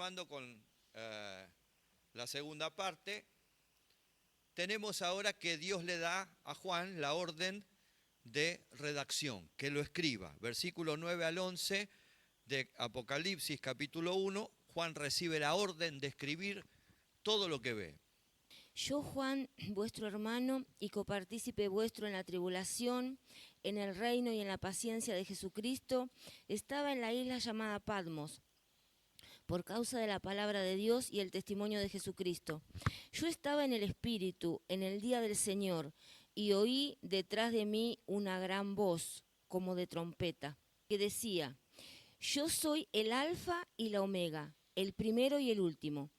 continuando con la segunda parte, tenemos ahora que Dios le da a Juan la orden de redacción, que lo escriba. Versículo 9 al 11 de Apocalipsis capítulo 1, Juan recibe la orden de escribir todo lo que ve. Yo, Juan, vuestro hermano y copartícipe vuestro en la tribulación, en el reino y en la paciencia de Jesucristo, estaba en la isla llamada Patmos, por causa de la palabra de Dios y el testimonio de Jesucristo. Yo estaba en el Espíritu, en el día del Señor, y oí detrás de mí una gran voz, como de trompeta, que decía: Yo soy el Alfa y la Omega, el primero y el último.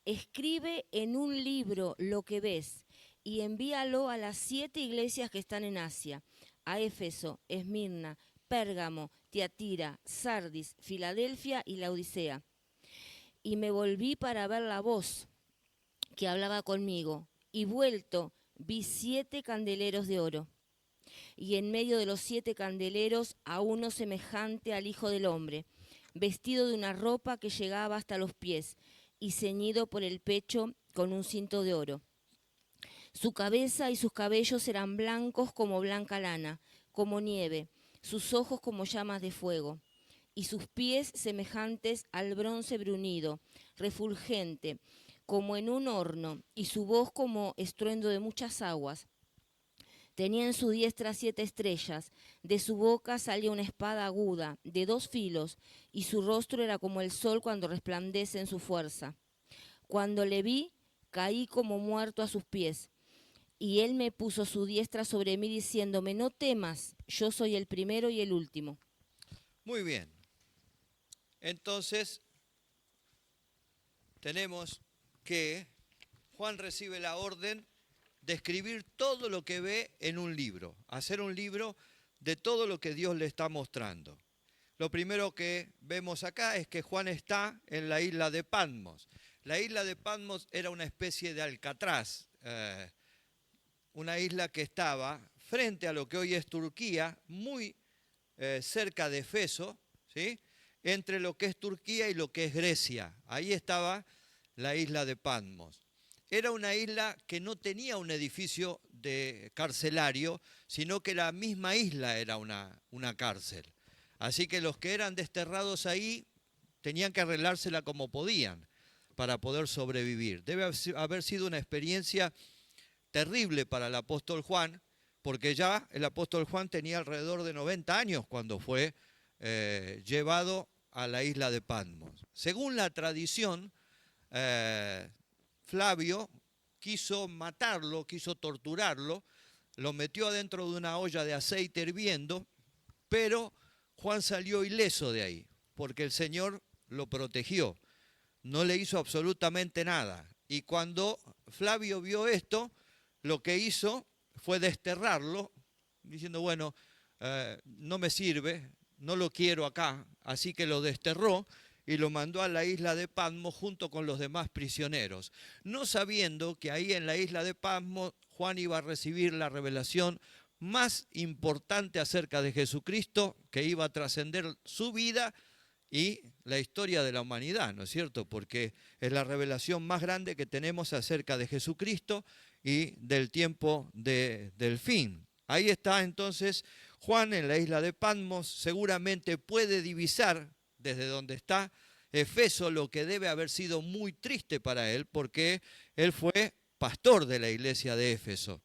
Escribe en un libro lo que ves y envíalo a las 7 iglesias que están en Asia, a Éfeso, Esmirna, Pérgamo, Tiatira, Sardis, Filadelfia y Laodicea. Y me volví para ver la voz que hablaba conmigo, y vuelto vi 7 candeleros de oro, y en medio de los 7 candeleros a uno semejante al Hijo del Hombre, vestido de una ropa que llegaba hasta los pies, y ceñido por el pecho con un cinto de oro. Su cabeza y sus cabellos eran blancos como blanca lana, como nieve, sus ojos como llamas de fuego, y sus pies semejantes al bronce bruñido, refulgente, como en un horno, y su voz como estruendo de muchas aguas. Tenía en su diestra 7 estrellas, de su boca salía una espada aguda, de 2 filos, y su rostro era como el sol cuando resplandece en su fuerza. Cuando le vi, caí como muerto a sus pies, y él me puso su diestra sobre mí diciéndome: No temas, yo soy el primero y el último. Muy bien. Entonces, tenemos que Juan recibe la orden de escribir todo lo que ve en un libro, hacer un libro de todo lo que Dios le está mostrando. Lo primero que vemos acá es que Juan está en la isla de Patmos. La isla de Patmos era una especie de Alcatraz, una isla que estaba frente a lo que hoy es Turquía, muy cerca de Éfeso, ¿sí? Entre lo que es Turquía y lo que es Grecia. Ahí estaba la isla de Patmos. Era una isla que no tenía un edificio de carcelario, sino que la misma isla era una cárcel. Así que los que eran desterrados ahí tenían que arreglársela como podían para poder sobrevivir. Debe haber sido una experiencia terrible para el apóstol Juan, porque ya el apóstol Juan tenía alrededor de 90 años cuando fue llevado a la isla de Patmos. Según la tradición, Flavio quiso matarlo, quiso torturarlo, lo metió adentro de una olla de aceite hirviendo, pero Juan salió ileso de ahí, porque el Señor lo protegió, no le hizo absolutamente nada. Y cuando Flavio vio esto, lo que hizo fue desterrarlo, diciendo, bueno, no me sirve, no lo quiero acá, así que lo desterró y lo mandó a la isla de Patmos junto con los demás prisioneros, no sabiendo que ahí en la isla de Patmos Juan iba a recibir la revelación más importante acerca de Jesucristo, que iba a trascender su vida y la historia de la humanidad, ¿no es cierto? Porque es la revelación más grande que tenemos acerca de Jesucristo y del tiempo del fin. Ahí está entonces Juan en la isla de Patmos, seguramente puede divisar desde donde está Éfeso, lo que debe haber sido muy triste para él, porque él fue pastor de la iglesia de Éfeso.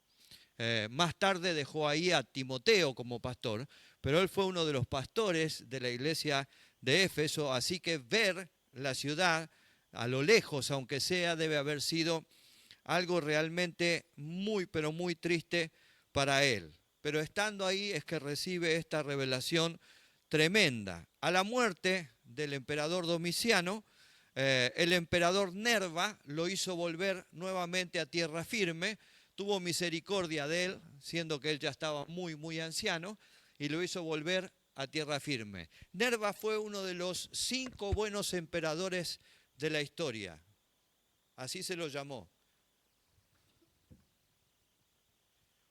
Más tarde dejó ahí a Timoteo como pastor, pero él fue uno de los pastores de la iglesia de Éfeso, así que ver la ciudad a lo lejos, aunque sea, debe haber sido algo realmente muy, pero muy triste para él. Pero estando ahí es que recibe esta revelación tremenda. A la muerte del emperador Domiciano, el emperador Nerva lo hizo volver nuevamente a tierra firme, tuvo misericordia de él, siendo que él ya estaba muy, muy anciano, y lo hizo volver a tierra firme. Nerva fue uno de los 5 buenos emperadores de la historia, así se lo llamó.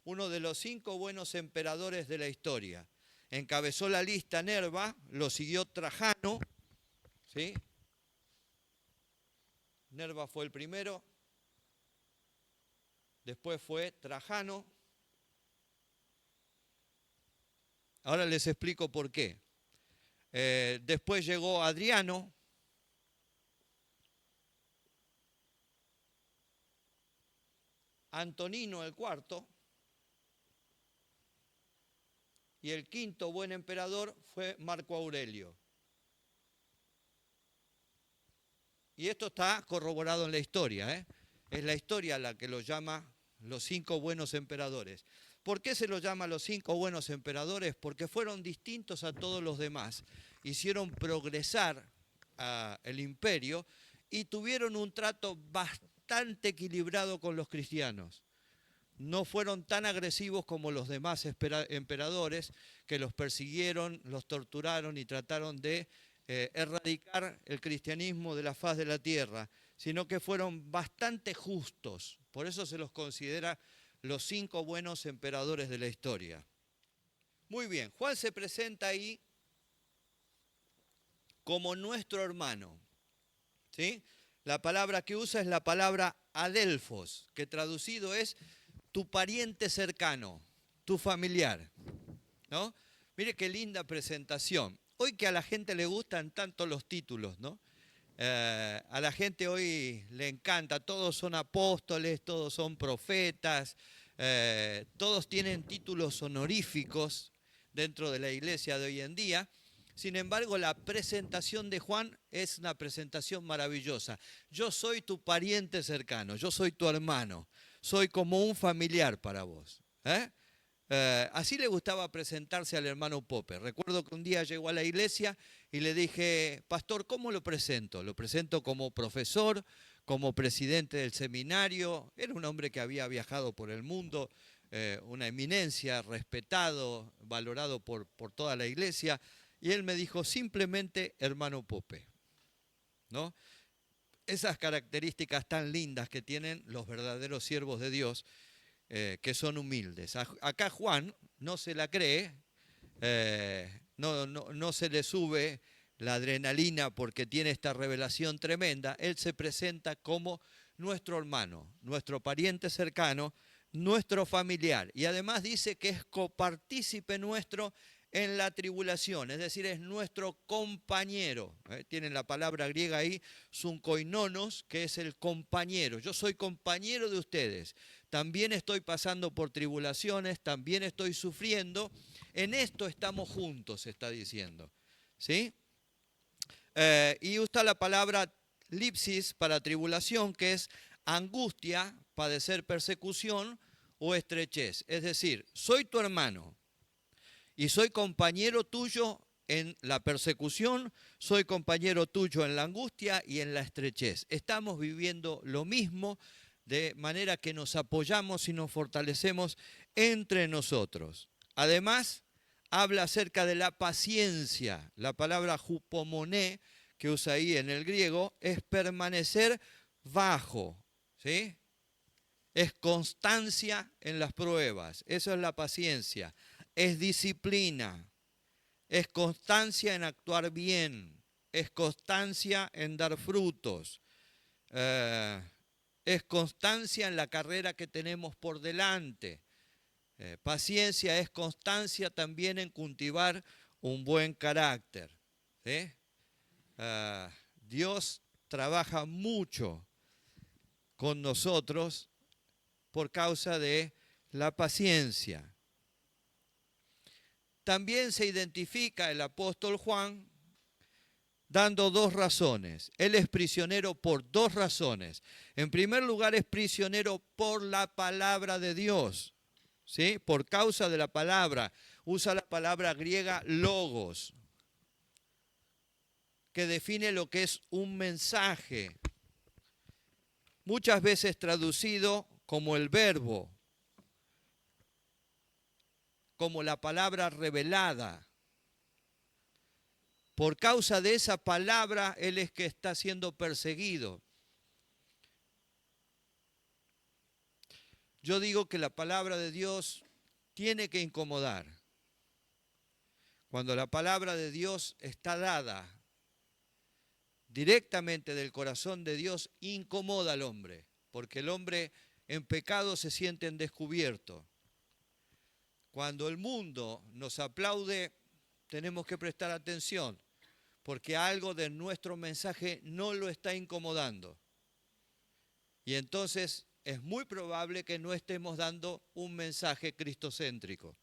Uno de los 5 buenos emperadores de la historia. Encabezó la lista Nerva, lo siguió Trajano, ¿sí? Nerva fue el primero, después fue Trajano. Ahora les explico por qué. Después llegó Adriano. Antonino el cuarto. Y el quinto buen emperador fue Marco Aurelio. Y esto está corroborado en la historia, ¿eh? Es la historia la que lo llama los 5 buenos emperadores. ¿Por qué se los llama los 5 buenos emperadores? Porque fueron distintos a todos los demás. Hicieron progresar el imperio y tuvieron un trato bastante equilibrado con los cristianos. No fueron tan agresivos como los demás emperadores que los persiguieron, los torturaron y trataron de erradicar el cristianismo de la faz de la tierra, sino que fueron bastante justos. Por eso se los considera los 5 buenos emperadores de la historia. Muy bien, Juan se presenta ahí como nuestro hermano, ¿sí? La palabra que usa es la palabra adelfos, que traducido es tu pariente cercano, tu familiar, ¿no? Mire qué linda presentación. Hoy que a la gente le gustan tanto los títulos, ¿no? A la gente hoy le encanta, todos son apóstoles, todos son profetas, todos tienen títulos honoríficos dentro de la iglesia de hoy en día. Sin embargo, la presentación de Juan es una presentación maravillosa. Yo soy tu pariente cercano, yo soy tu hermano, soy como un familiar para vos. Así le gustaba presentarse al hermano Pope. Recuerdo que un día llegó a la iglesia y le dije, pastor, ¿cómo lo presento? Lo presento como profesor, como presidente del seminario. Era un hombre que había viajado por el mundo, una eminencia, respetado, valorado por toda la iglesia. Y él me dijo, simplemente hermano Pope, ¿no? Esas características tan lindas que tienen los verdaderos siervos de Dios, que son humildes. Acá Juan no se la cree, no se le sube la adrenalina porque tiene esta revelación tremenda. Él se presenta como nuestro hermano, nuestro pariente cercano, nuestro familiar. Y además dice que es copartícipe nuestro en la tribulación, es decir, es nuestro compañero. Tienen la palabra griega ahí, sunkoinonos, que es el compañero. Yo soy compañero de ustedes. También estoy pasando por tribulaciones, también estoy sufriendo. En esto estamos juntos, está diciendo. ¿Sí? Y usa la palabra lipsis para tribulación, que es angustia, padecer persecución o estrechez. Es decir, soy tu hermano y soy compañero tuyo en la persecución, soy compañero tuyo en la angustia y en la estrechez. Estamos viviendo lo mismo, de manera que nos apoyamos y nos fortalecemos entre nosotros. Además, habla acerca de la paciencia. La palabra hupomoné, que usa ahí en el griego, es permanecer bajo, ¿sí? Es constancia en las pruebas, eso es la paciencia. Es disciplina, es constancia en actuar bien, es constancia en dar frutos, es constancia en la carrera que tenemos por delante. Paciencia es constancia también en cultivar un buen carácter. ¿Sí? Dios trabaja mucho con nosotros por causa de la paciencia. También se identifica el apóstol Juan dando 2 razones. Él es prisionero por 2 razones. En primer lugar, es prisionero por la palabra de Dios, ¿sí? Por causa de la palabra. Usa la palabra griega logos, que define lo que es un mensaje, muchas veces traducido como el verbo, como la palabra revelada. Por causa de esa palabra, él es que está siendo perseguido. Yo digo que la palabra de Dios tiene que incomodar. Cuando la palabra de Dios está dada, directamente del corazón de Dios, incomoda al hombre, porque el hombre en pecado se siente en descubierto. Cuando el mundo nos aplaude, tenemos que prestar atención, porque algo de nuestro mensaje no lo está incomodando. Y entonces es muy probable que no estemos dando un mensaje cristocéntrico.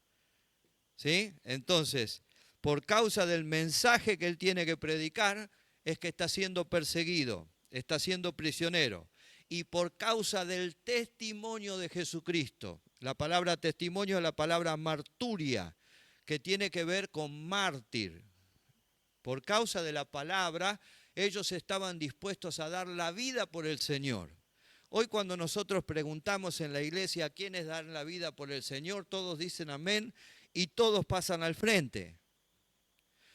¿Sí? Entonces, por causa del mensaje que él tiene que predicar, es que está siendo perseguido, está siendo prisionero. Y por causa del testimonio de Jesucristo, la palabra testimonio es la palabra marturia, que tiene que ver con mártir. Por causa de la palabra, ellos estaban dispuestos a dar la vida por el Señor. Hoy cuando nosotros preguntamos en la iglesia a quiénes dan la vida por el Señor, todos dicen amén y todos pasan al frente.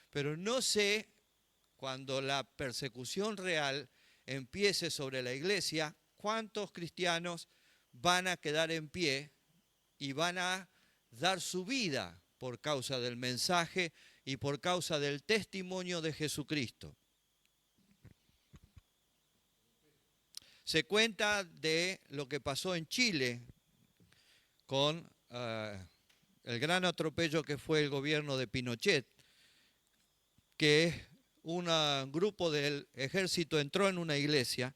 Pero no sé, cuando la persecución real empiece sobre la iglesia, cuántos cristianos van a quedar en pie y van a dar su vida por causa del mensaje y por causa del testimonio de Jesucristo. Se cuenta de lo que pasó en Chile con el gran atropello que fue el gobierno de Pinochet, que un grupo del ejército entró en una iglesia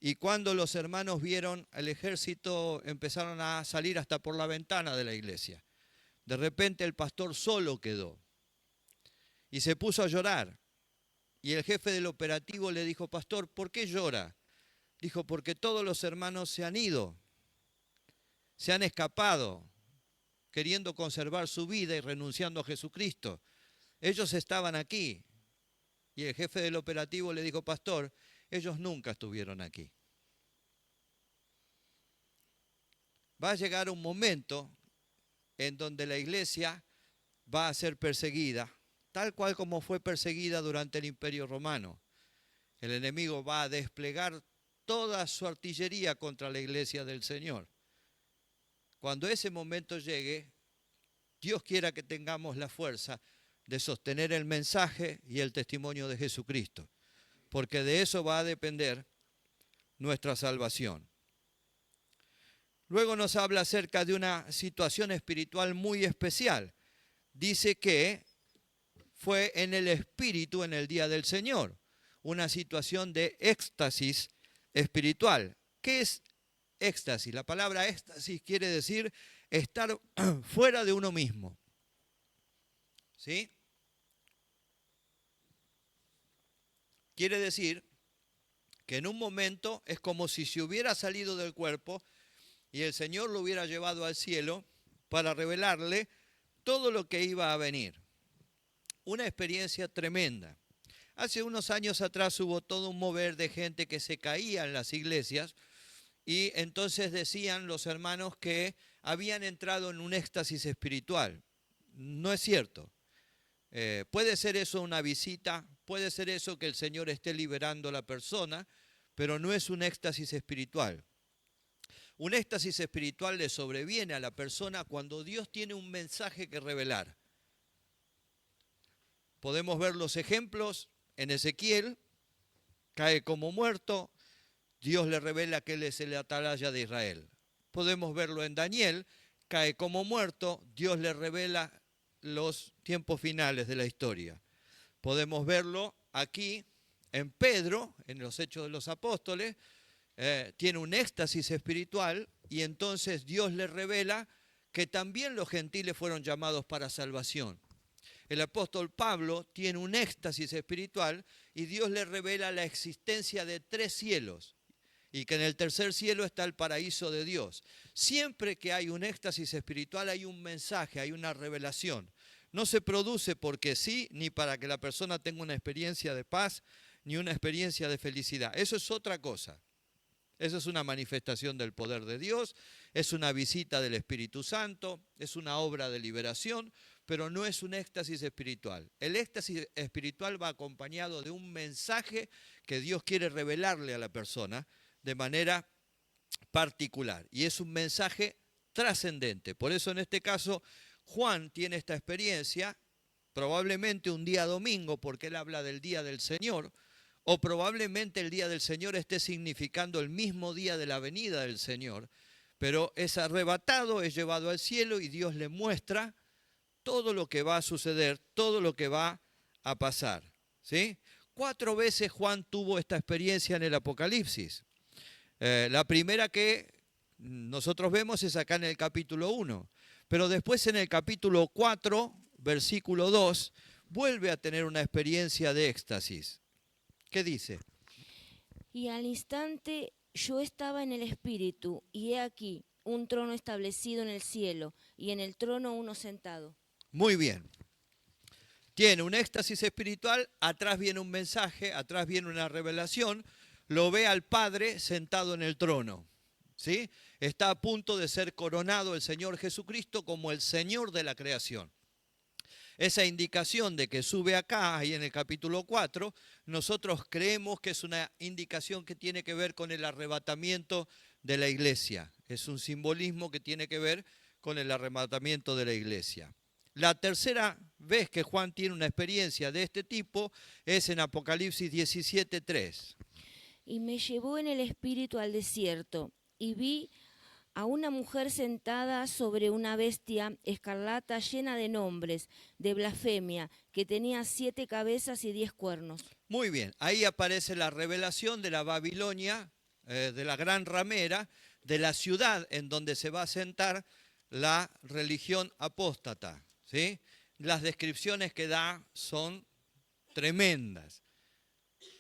y cuando los hermanos vieron al ejército empezaron a salir hasta por la ventana de la iglesia. De repente el pastor solo quedó y se puso a llorar. Y el jefe del operativo le dijo, pastor, ¿por qué llora? Dijo, porque todos los hermanos se han ido, se han escapado, queriendo conservar su vida y renunciando a Jesucristo. Ellos estaban aquí. Y el jefe del operativo le dijo, pastor, ellos nunca estuvieron aquí. Va a llegar un momento en donde la iglesia va a ser perseguida, tal cual como fue perseguida durante el Imperio Romano. El enemigo va a desplegar toda su artillería contra la iglesia del Señor. Cuando ese momento llegue, Dios quiera que tengamos la fuerza de sostener el mensaje y el testimonio de Jesucristo, porque de eso va a depender nuestra salvación. Luego nos habla acerca de una situación espiritual muy especial. Dice que fue en el Espíritu en el día del Señor, una situación de éxtasis espiritual. ¿Qué es éxtasis? La palabra éxtasis quiere decir estar fuera de uno mismo. ¿Sí? Quiere decir que en un momento es como si se hubiera salido del cuerpo y el Señor lo hubiera llevado al cielo para revelarle todo lo que iba a venir. Una experiencia tremenda. Hace unos años atrás hubo todo un mover de gente que se caía en las iglesias y entonces decían los hermanos que habían entrado en un éxtasis espiritual. No es cierto. Puede ser eso una visita, puede ser eso que el Señor esté liberando a la persona, pero no es un éxtasis espiritual. Un éxtasis espiritual le sobreviene a la persona cuando Dios tiene un mensaje que revelar. Podemos ver los ejemplos en Ezequiel, cae como muerto, Dios le revela que él es el atalaya de Israel. Podemos verlo en Daniel, cae como muerto, Dios le revela los tiempos finales de la historia. Podemos verlo aquí en Pedro, en los Hechos de los Apóstoles, tiene un éxtasis espiritual y entonces Dios le revela que también los gentiles fueron llamados para salvación. El apóstol Pablo tiene un éxtasis espiritual y Dios le revela la existencia de 3 cielos y que en el tercer cielo está el paraíso de Dios. Siempre que hay un éxtasis espiritual hay un mensaje, hay una revelación. No se produce porque sí, ni para que la persona tenga una experiencia de paz, ni una experiencia de felicidad. Eso es otra cosa. Eso es una manifestación del poder de Dios, es una visita del Espíritu Santo, es una obra de liberación, pero no es un éxtasis espiritual. El éxtasis espiritual va acompañado de un mensaje que Dios quiere revelarle a la persona de manera particular. Y es un mensaje trascendente. Por eso en este caso Juan tiene esta experiencia, probablemente un día domingo, porque él habla del día del Señor, o probablemente el día del Señor esté significando el mismo día de la venida del Señor, pero es arrebatado, es llevado al cielo y Dios le muestra todo lo que va a suceder, todo lo que va a pasar. ¿Sí? 4 veces Juan tuvo esta experiencia en el Apocalipsis. La primera que nosotros vemos es acá en el capítulo 1, pero después en el capítulo 4, versículo 2, vuelve a tener una experiencia de éxtasis. ¿Qué dice? Y al instante yo estaba en el Espíritu, y he aquí un trono establecido en el cielo, y en el trono uno sentado. Muy bien. Tiene un éxtasis espiritual, atrás viene un mensaje, atrás viene una revelación, lo ve al Padre sentado en el trono. ¿Sí? Está a punto de ser coronado el Señor Jesucristo como el Señor de la creación. Esa indicación de que sube acá, ahí en el capítulo 4, nosotros creemos que es una indicación que tiene que ver con el arrebatamiento de la iglesia. Es un simbolismo que tiene que ver con el arrebatamiento de la iglesia. La tercera vez que Juan tiene una experiencia de este tipo es en Apocalipsis 17:3. Y me llevó en el Espíritu al desierto, y vi a una mujer sentada sobre una bestia escarlata llena de nombres, de blasfemia, que tenía 7 cabezas y 10 cuernos. Muy bien, ahí aparece la revelación de la Babilonia, de la gran ramera, de la ciudad en donde se va a sentar la religión apóstata. ¿Sí? Las descripciones que da son tremendas.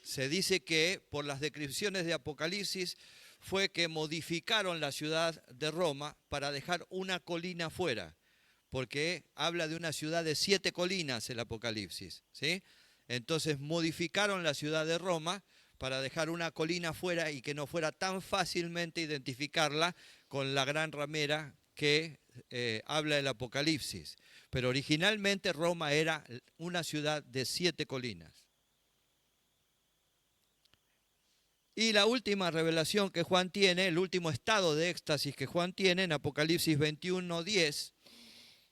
Se dice que por las descripciones de Apocalipsis fue que modificaron la ciudad de Roma para dejar una colina fuera, porque habla de una ciudad de 7 colinas el Apocalipsis, ¿sí? Entonces modificaron la ciudad de Roma para dejar una colina fuera y que no fuera tan fácilmente identificarla con la gran ramera que habla el Apocalipsis. Pero originalmente Roma era una ciudad de 7 colinas. Y la última revelación que Juan tiene, el último estado de éxtasis que Juan tiene en Apocalipsis 21:10.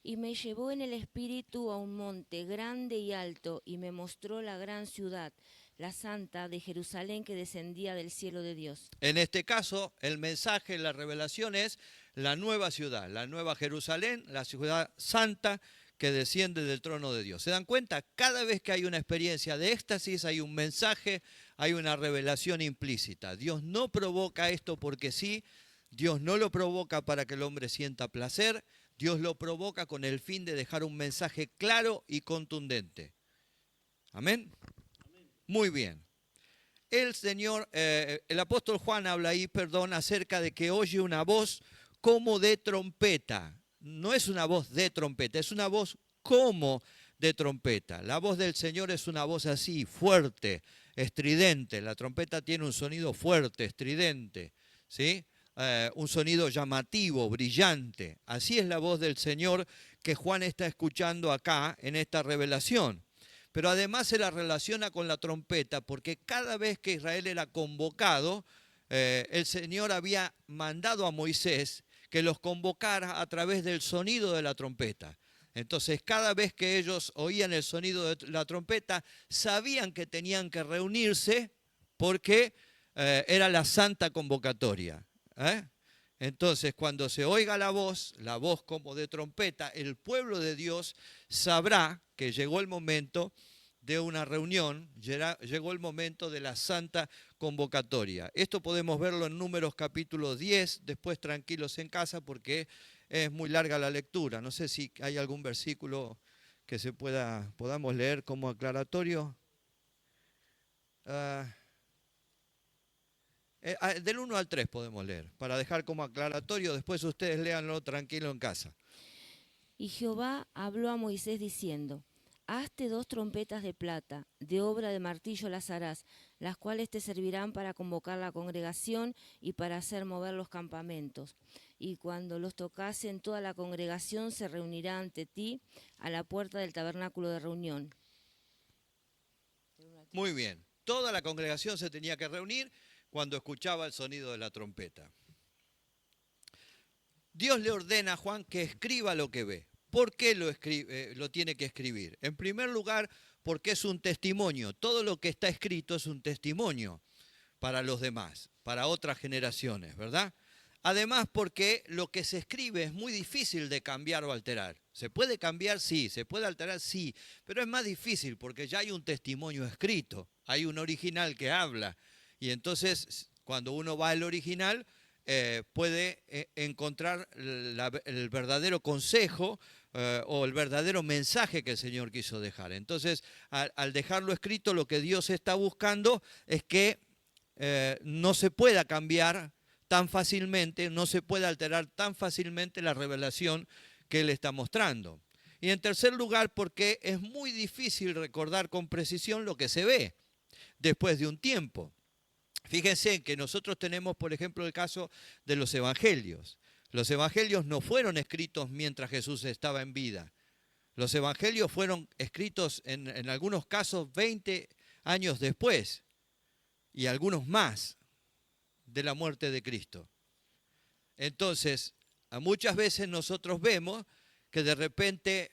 Y me llevó en el Espíritu a un monte grande y alto, y me mostró la gran ciudad, la santa de Jerusalén, que descendía del cielo de Dios. En este caso, el mensaje, la revelación es la nueva ciudad, la nueva Jerusalén, la ciudad santa que desciende del trono de Dios. ¿Se dan cuenta? Cada vez que hay una experiencia de éxtasis, hay un mensaje, hay una revelación implícita. Dios no provoca esto porque sí, Dios no lo provoca para que el hombre sienta placer, Dios lo provoca con el fin de dejar un mensaje claro y contundente. ¿Amén? Muy bien. El apóstol Juan habla ahí, acerca de que oye una voz como de trompeta. No es una voz de trompeta, es una voz como de trompeta. La voz del Señor es una voz así, fuerte, estridente. La trompeta tiene un sonido fuerte, estridente, ¿sí? Un sonido llamativo, brillante. Así es la voz del Señor que Juan está escuchando acá en esta revelación. Pero además se la relaciona con la trompeta, porque cada vez que Israel era convocado, el Señor había mandado a Moisés que los convocara a través del sonido de la trompeta. Entonces, cada vez que ellos oían el sonido de la trompeta, sabían que tenían que reunirse porque era la santa convocatoria. Entonces, cuando se oiga la voz como de trompeta, el pueblo de Dios sabrá que llegó el momento de una reunión, llegó el momento de la santa convocatoria. Esto podemos verlo en Números capítulo 10, después tranquilos en casa porque es muy larga la lectura. No sé si hay algún versículo que podamos leer como aclaratorio. Del 1 al 3 podemos leer, para dejar como aclaratorio, después ustedes léanlo tranquilo en casa. Y Jehová habló a Moisés diciendo: hazte 2 trompetas de plata, de obra de martillo las harás, las cuales te servirán para convocar la congregación y para hacer mover los campamentos. Y cuando los tocasen, toda la congregación se reunirá ante ti a la puerta del tabernáculo de reunión. Muy bien, toda la congregación se tenía que reunir cuando escuchaba el sonido de la trompeta. Dios le ordena a Juan que escriba lo que ve. ¿Por qué lo tiene que escribir? En primer lugar, porque es un testimonio. Todo lo que está escrito es un testimonio para los demás, para otras generaciones, ¿verdad? Además, porque lo que se escribe es muy difícil de cambiar o alterar. ¿Se puede cambiar? Sí. ¿Se puede alterar? Sí. Pero es más difícil porque ya hay un testimonio escrito, hay un original que habla. Y entonces, cuando uno va al original, puede encontrar el verdadero consejo o el verdadero mensaje que el Señor quiso dejar. Entonces, al dejarlo escrito, lo que Dios está buscando es que no se pueda cambiar tan fácilmente, no se puede alterar tan fácilmente la revelación que Él está mostrando. Y en tercer lugar, porque es muy difícil recordar con precisión lo que se ve después de un tiempo. Fíjense que nosotros tenemos, por ejemplo, el caso de los evangelios. Los evangelios no fueron escritos mientras Jesús estaba en vida. Los evangelios fueron escritos en algunos casos 20 años después y algunos más de la muerte de Cristo. Entonces, muchas veces nosotros vemos que de repente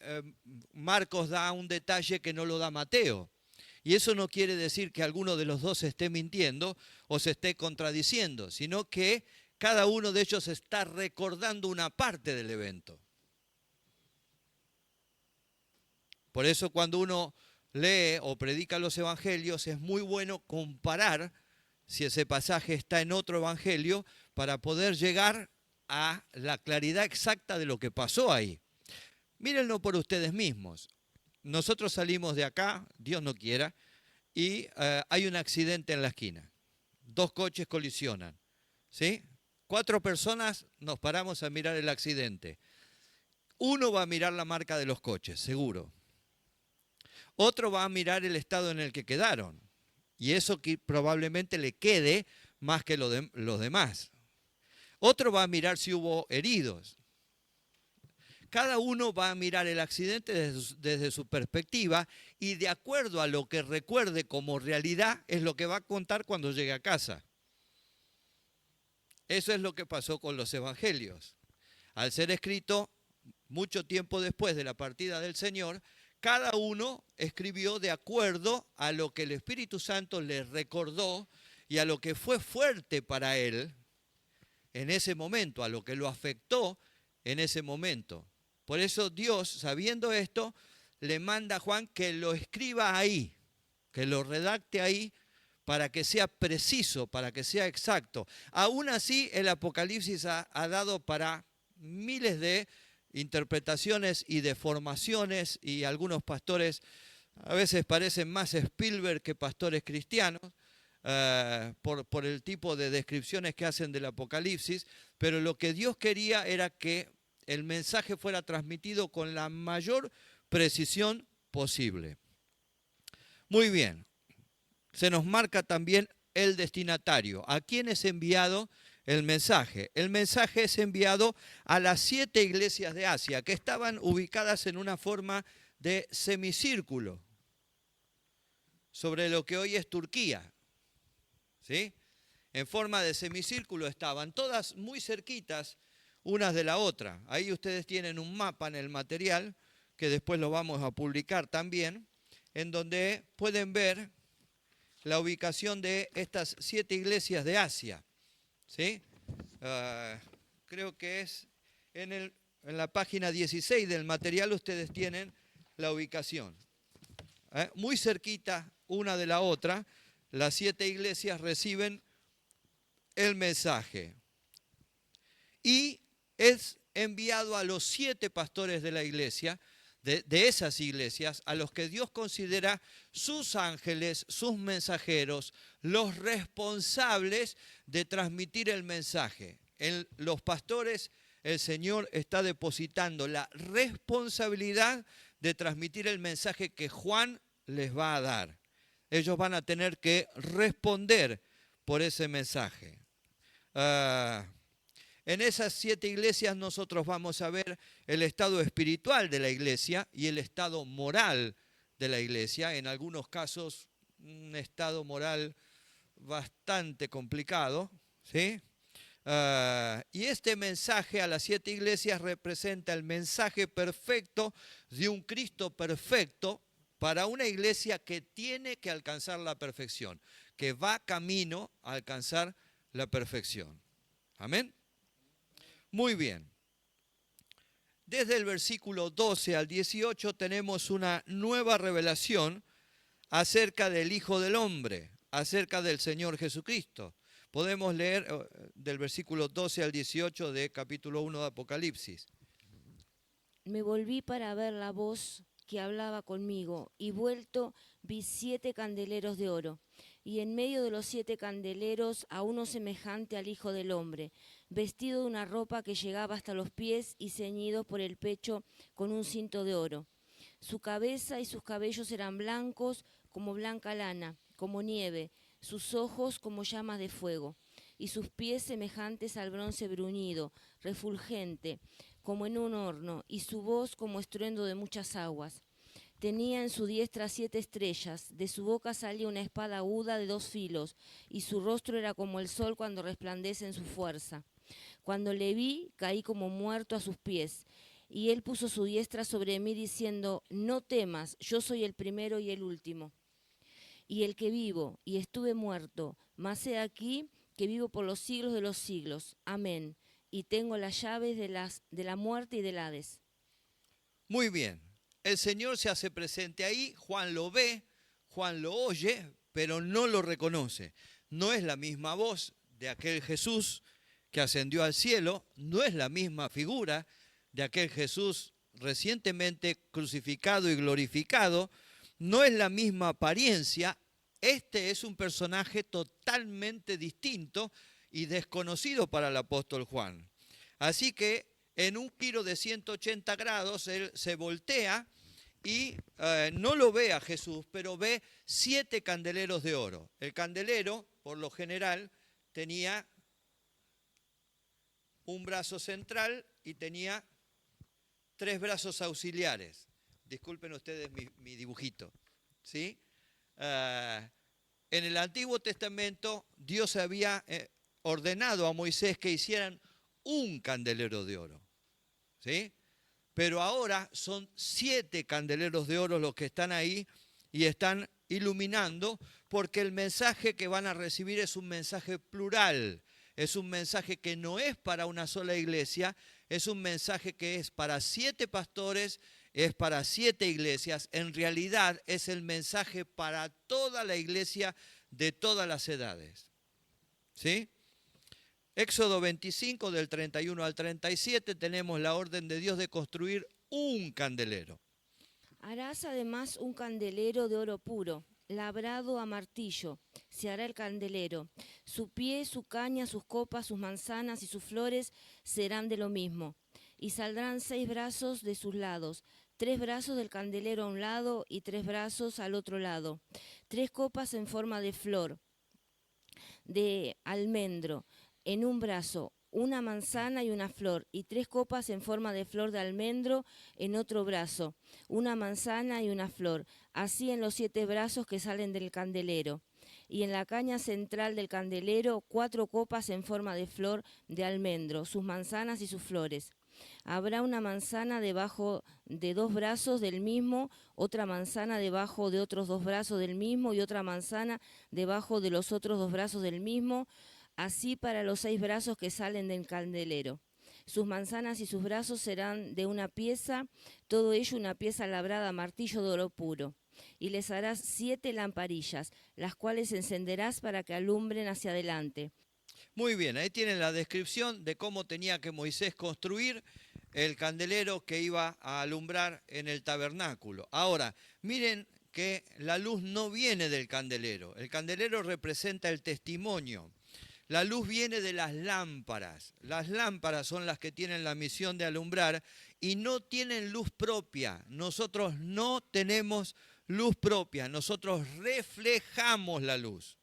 Marcos da un detalle que no lo da Mateo. Y eso no quiere decir que alguno de los dos se esté mintiendo o se esté contradiciendo, sino que cada uno de ellos está recordando una parte del evento. Por eso cuando uno lee o predica los evangelios es muy bueno comparar si ese pasaje está en otro evangelio para poder llegar a la claridad exacta de lo que pasó ahí. Mírenlo por ustedes mismos. Nosotros salimos de acá, Dios no quiera, y hay un accidente en la esquina. 2 coches colisionan, ¿sí? 4 personas nos paramos a mirar el accidente. Uno va a mirar la marca de los coches, seguro. Otro va a mirar el estado en el que quedaron. Y eso que probablemente le quede más que los demás. Otro va a mirar si hubo heridos. Cada uno va a mirar el accidente desde su perspectiva y de acuerdo a lo que recuerde como realidad es lo que va a contar cuando llegue a casa. Eso es lo que pasó con los evangelios. Al ser escrito mucho tiempo después de la partida del Señor, cada uno escribió de acuerdo a lo que el Espíritu Santo le recordó y a lo que fue fuerte para él en ese momento, a lo que lo afectó en ese momento. Por eso Dios, sabiendo esto, le manda a Juan que lo escriba ahí, que lo redacte ahí para que sea preciso, para que sea exacto. Aún así, el Apocalipsis ha dado para miles de interpretaciones y deformaciones y algunos pastores a veces parecen más Spielberg que pastores cristianos por el tipo de descripciones que hacen del Apocalipsis, pero lo que Dios quería era que el mensaje fuera transmitido con la mayor precisión posible. Muy bien, se nos marca también el destinatario. ¿A quién es enviado el mensaje? El mensaje es enviado a las 7 iglesias de Asia, que estaban ubicadas en una forma de semicírculo, sobre lo que hoy es Turquía. ¿Sí? En forma de semicírculo estaban, todas muy cerquitas unas de la otra. Ahí ustedes tienen un mapa en el material, que después lo vamos a publicar también, en donde pueden ver la ubicación de estas 7 iglesias de Asia. ¿Sí? Creo que es en la página 16 del material ustedes tienen la ubicación. Muy cerquita una de la otra, las 7 iglesias reciben el mensaje. Y es enviado a los 7 pastores de la iglesia, de esas iglesias, a los que Dios considera sus ángeles, sus mensajeros, los responsables de transmitir el mensaje. En los pastores, el Señor está depositando la responsabilidad de transmitir el mensaje que Juan les va a dar. Ellos van a tener que responder por ese mensaje. En esas 7 iglesias nosotros vamos a ver el estado espiritual de la iglesia y el estado moral de la iglesia. En algunos casos, un estado moral bastante complicado, ¿sí? Y este mensaje a las 7 iglesias representa el mensaje perfecto de un Cristo perfecto para una iglesia que tiene que alcanzar la perfección, que va camino a alcanzar la perfección. Amén. Muy bien. Desde el versículo 12 al 18 tenemos una nueva revelación acerca del Hijo del Hombre, acerca del Señor Jesucristo. Podemos leer del versículo 12 al 18 de capítulo 1 de Apocalipsis. Me volví para ver la voz que hablaba conmigo, y vuelto vi 7 candeleros de oro, y en medio de los 7 candeleros a uno semejante al Hijo del Hombre, vestido de una ropa que llegaba hasta los pies y ceñido por el pecho con un cinto de oro. Su cabeza y sus cabellos eran blancos como blanca lana, como nieve, sus ojos como llamas de fuego, y sus pies semejantes al bronce bruñido, refulgente, como en un horno, y su voz como estruendo de muchas aguas. Tenía en su diestra 7 estrellas, de su boca salía una espada aguda de 2 filos, y su rostro era como el sol cuando resplandece en su fuerza. Cuando le vi, caí como muerto a sus pies, y él puso su diestra sobre mí diciendo, no temas, yo soy el primero y el último, y el que vivo, y estuve muerto, mas he aquí que vivo por los siglos de los siglos. Amén. Y tengo las llaves de la muerte y del Hades. Muy bien. El Señor se hace presente ahí, Juan lo ve, Juan lo oye, pero no lo reconoce. No es la misma voz de aquel Jesús que ascendió al cielo, no es la misma figura de aquel Jesús recientemente crucificado y glorificado, no es la misma apariencia. Este es un personaje totalmente distinto y desconocido para el apóstol Juan. Así que en un giro de 180 grados él se voltea y no lo ve a Jesús, pero ve 7 candeleros de oro. El candelero, por lo general, tenía un brazo central y tenía 3 brazos auxiliares. Disculpen ustedes mi dibujito, ¿sí? En el Antiguo Testamento Dios había ordenado a Moisés que hicieran un candelero de oro, ¿sí? Pero ahora son 7 candeleros de oro los que están ahí y están iluminando, porque el mensaje que van a recibir es un mensaje plural, es un mensaje que no es para una sola iglesia, es un mensaje que es para 7 pastores, es para 7 iglesias. En realidad es el mensaje para toda la iglesia de todas las edades, ¿sí? Éxodo 25, del 31 al 37, tenemos la orden de Dios de construir un candelero. Harás además un candelero de oro puro, labrado a martillo, se hará el candelero. Su pie, su caña, sus copas, sus manzanas y sus flores serán de lo mismo. Y saldrán 6 brazos de sus lados, 3 brazos del candelero a un lado y 3 brazos al otro lado. 3 copas en forma de flor, de almendro, en un brazo, una manzana y una flor, y 3 copas en forma de flor de almendro en otro brazo, una manzana y una flor, así en los 7 brazos que salen del candelero. Y en la caña central del candelero 4 copas en forma de flor de almendro, sus manzanas y sus flores. Habrá una manzana debajo de 2 brazos del mismo, otra manzana debajo de otros 2 brazos del mismo y otra manzana debajo de los otros 2 brazos del mismo, así para los 6 brazos que salen del candelero. Sus manzanas y sus brazos serán de una pieza, todo ello una pieza labrada a martillo de oro puro. Y les harás 7 lamparillas, las cuales encenderás para que alumbren hacia adelante. Muy bien, ahí tienen la descripción de cómo tenía que Moisés construir el candelero que iba a alumbrar en el tabernáculo. Ahora, miren que la luz no viene del candelero. El candelero representa el testimonio. La luz viene de las lámparas. Las lámparas son las que tienen la misión de alumbrar y no tienen luz propia. Nosotros no tenemos luz propia, nosotros reflejamos la luz.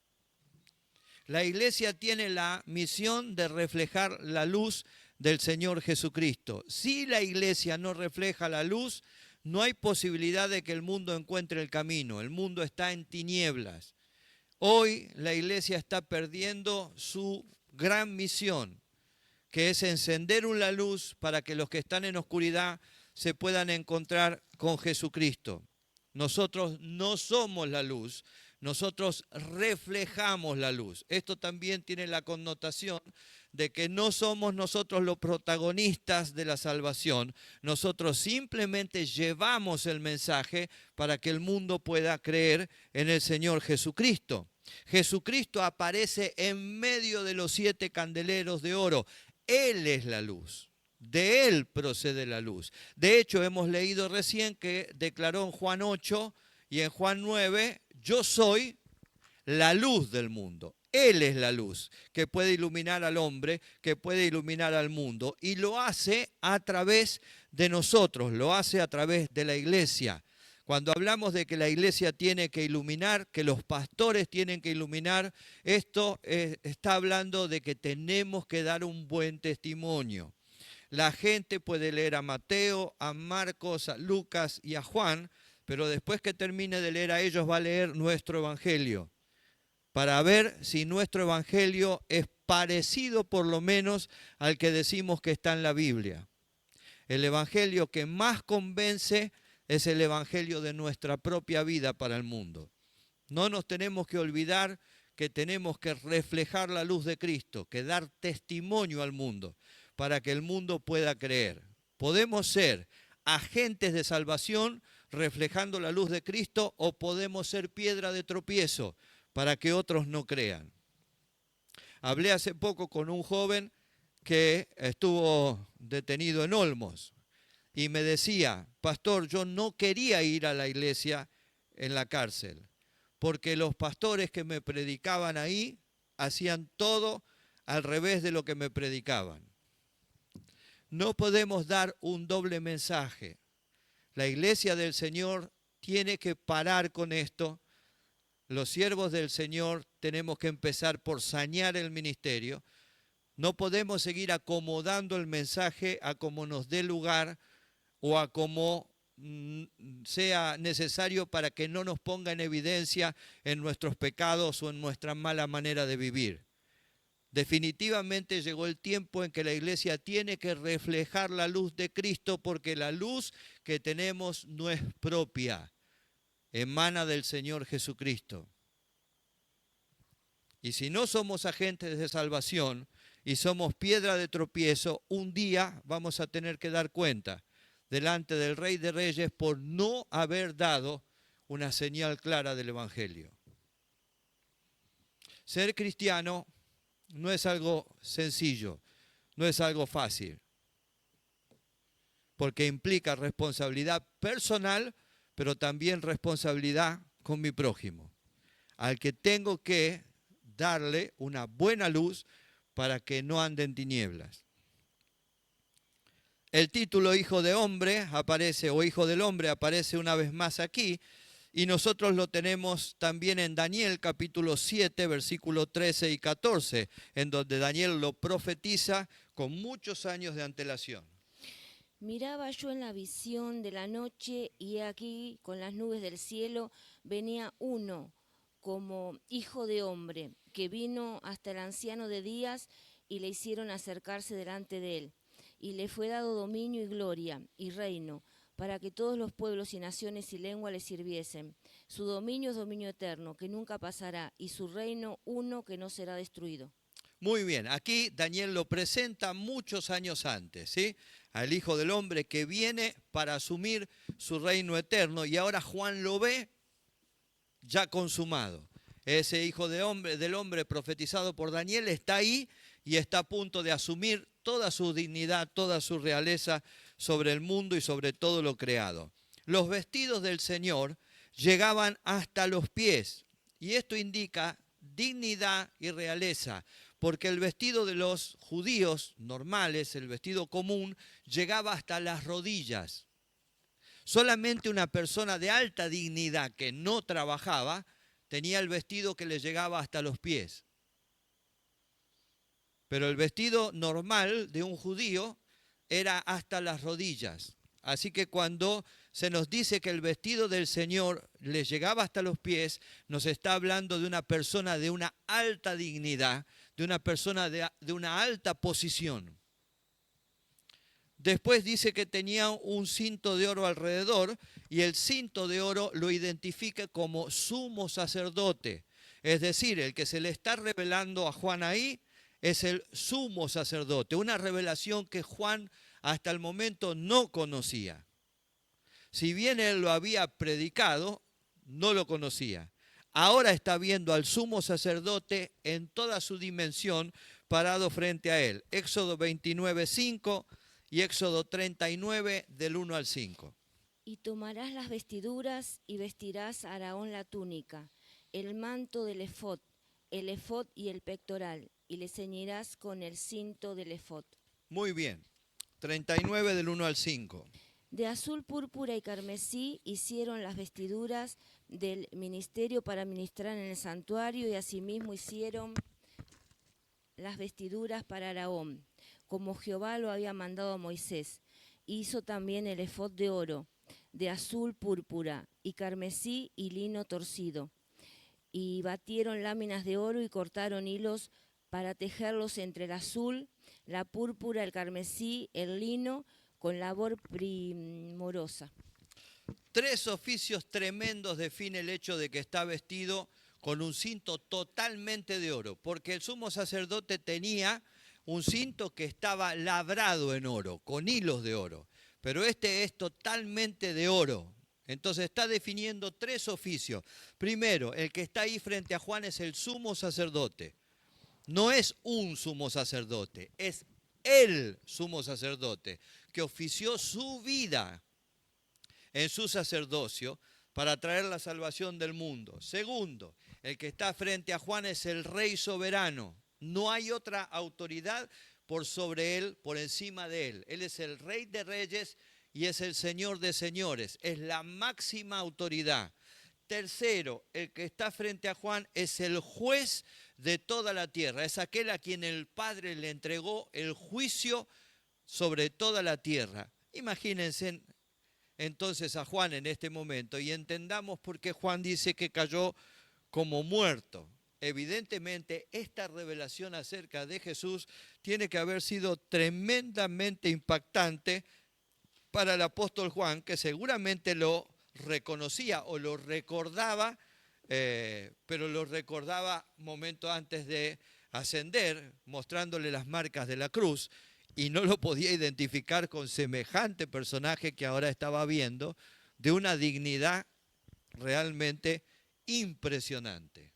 La iglesia tiene la misión de reflejar la luz del Señor Jesucristo. Si la iglesia no refleja la luz, no hay posibilidad de que el mundo encuentre el camino. El mundo está en tinieblas. Hoy la iglesia está perdiendo su gran misión, que es encender una luz para que los que están en oscuridad se puedan encontrar con Jesucristo. Nosotros no somos la luz, nosotros reflejamos la luz. Esto también tiene la connotación de que no somos nosotros los protagonistas de la salvación. Nosotros simplemente llevamos el mensaje para que el mundo pueda creer en el Señor Jesucristo. Jesucristo aparece en medio de los 7 candeleros de oro. Él es la luz. De Él procede la luz. De hecho, hemos leído recién que declaró en Juan 8 y en Juan 9, yo soy la luz del mundo. Él es la luz que puede iluminar al hombre, que puede iluminar al mundo. Y lo hace a través de nosotros, lo hace a través de la iglesia. Cuando hablamos de que la iglesia tiene que iluminar, que los pastores tienen que iluminar, esto está hablando de que tenemos que dar un buen testimonio. La gente puede leer a Mateo, a Marcos, a Lucas y a Juan, pero después que termine de leer a ellos va a leer nuestro evangelio, para ver si nuestro evangelio es parecido por lo menos al que decimos que está en la Biblia. El evangelio que más convence es el evangelio de nuestra propia vida para el mundo. No nos tenemos que olvidar que tenemos que reflejar la luz de Cristo, que dar testimonio al mundo, para que el mundo pueda creer. Podemos ser agentes de salvación reflejando la luz de Cristo o podemos ser piedra de tropiezo para que otros no crean. Hablé hace poco con un joven que estuvo detenido en Olmos y me decía, pastor, yo no quería ir a la iglesia en la cárcel porque los pastores que me predicaban ahí hacían todo al revés de lo que me predicaban. No podemos dar un doble mensaje. La iglesia del Señor tiene que parar con esto. Los siervos del Señor tenemos que empezar por sanear el ministerio. No podemos seguir acomodando el mensaje a como nos dé lugar o a como sea necesario para que no nos ponga en evidencia en nuestros pecados o en nuestra mala manera de vivir. Definitivamente llegó el tiempo en que la iglesia tiene que reflejar la luz de Cristo porque la luz que tenemos no es propia, emana del Señor Jesucristo. Y si no somos agentes de salvación y somos piedra de tropiezo, un día vamos a tener que dar cuenta delante del Rey de Reyes por no haber dado una señal clara del Evangelio. Ser cristiano no es algo sencillo, no es algo fácil, porque implica responsabilidad personal, pero también responsabilidad con mi prójimo, al que tengo que darle una buena luz para que no ande en tinieblas. El título Hijo de Hombre aparece, o Hijo del Hombre aparece una vez más aquí, y nosotros lo tenemos también en Daniel capítulo 7, versículos 13 y 14, en donde Daniel lo profetiza con muchos años de antelación. Miraba yo en la visión de la noche y aquí con las nubes del cielo venía uno como hijo de hombre, que vino hasta el anciano de días y le hicieron acercarse delante de él. Y le fue dado dominio y gloria y reino, para que todos los pueblos y naciones y lenguas le sirviesen. Su dominio es dominio eterno, que nunca pasará, y su reino uno que no será destruido. Muy bien, aquí Daniel lo presenta muchos años antes, ¿sí? Al Hijo del Hombre que viene para asumir su reino eterno, y ahora Juan lo ve ya consumado. Ese Hijo del Hombre profetizado por Daniel está ahí y está a punto de asumir toda su dignidad, toda su realeza sobre el mundo y sobre todo lo creado. Los vestidos del Señor llegaban hasta los pies y esto indica dignidad y realeza, porque el vestido de los judíos normales, el vestido común, llegaba hasta las rodillas. Solamente una persona de alta dignidad que no trabajaba tenía el vestido que le llegaba hasta los pies. Pero el vestido normal de un judío era hasta las rodillas. Así que cuando se nos dice que el vestido del Señor le llegaba hasta los pies, nos está hablando de una persona de una alta dignidad, de una persona de una alta posición. Después dice que tenía un cinto de oro alrededor y el cinto de oro lo identifica como sumo sacerdote. Es decir, el que se le está revelando a Juan ahí es el sumo sacerdote, una revelación que Juan hasta el momento no conocía. Si bien él lo había predicado, no lo conocía. Ahora está viendo al sumo sacerdote en toda su dimensión parado frente a él. Éxodo 29:5 y Éxodo 39 del 1 al 5. Y tomarás las vestiduras y vestirás a Aarón la túnica, el manto del efod y el pectoral, y le ceñirás con el cinto del efod. Muy bien. 39 del 1 al 5. De azul, púrpura y carmesí hicieron las vestiduras del ministerio para ministrar en el santuario, y asimismo hicieron las vestiduras para Aarón, como Jehová lo había mandado a Moisés. Hizo también el efod de oro, de azul, púrpura y carmesí y lino torcido. Y batieron láminas de oro y cortaron hilos para tejerlos entre el azul, la púrpura, el carmesí, el lino, con labor primorosa. 3 oficios tremendos define el hecho de que está vestido con un cinto totalmente de oro, porque el sumo sacerdote tenía un cinto que estaba labrado en oro, con hilos de oro, pero este es totalmente de oro. Entonces está definiendo 3 oficios. Primero, el que está ahí frente a Juan es el sumo sacerdote. No es un sumo sacerdote, es el sumo sacerdote que ofició su vida en su sacerdocio para traer la salvación del mundo. Segundo, el que está frente a Juan es el rey soberano. No hay otra autoridad por sobre él, por encima de él. Él es el rey de reyes y es el señor de señores. Es la máxima autoridad. Tercero, el que está frente a Juan es el juez de toda la tierra. Es aquel a quien el Padre le entregó el juicio sobre toda la tierra. Imagínense entonces a Juan en este momento y entendamos por qué Juan dice que cayó como muerto. Evidentemente, esta revelación acerca de Jesús tiene que haber sido tremendamente impactante para el apóstol Juan, que seguramente lo reconocía o lo recordaba, pero lo recordaba momento antes de ascender, mostrándole las marcas de la cruz, y no lo podía identificar con semejante personaje que ahora estaba viendo, de una dignidad realmente impresionante.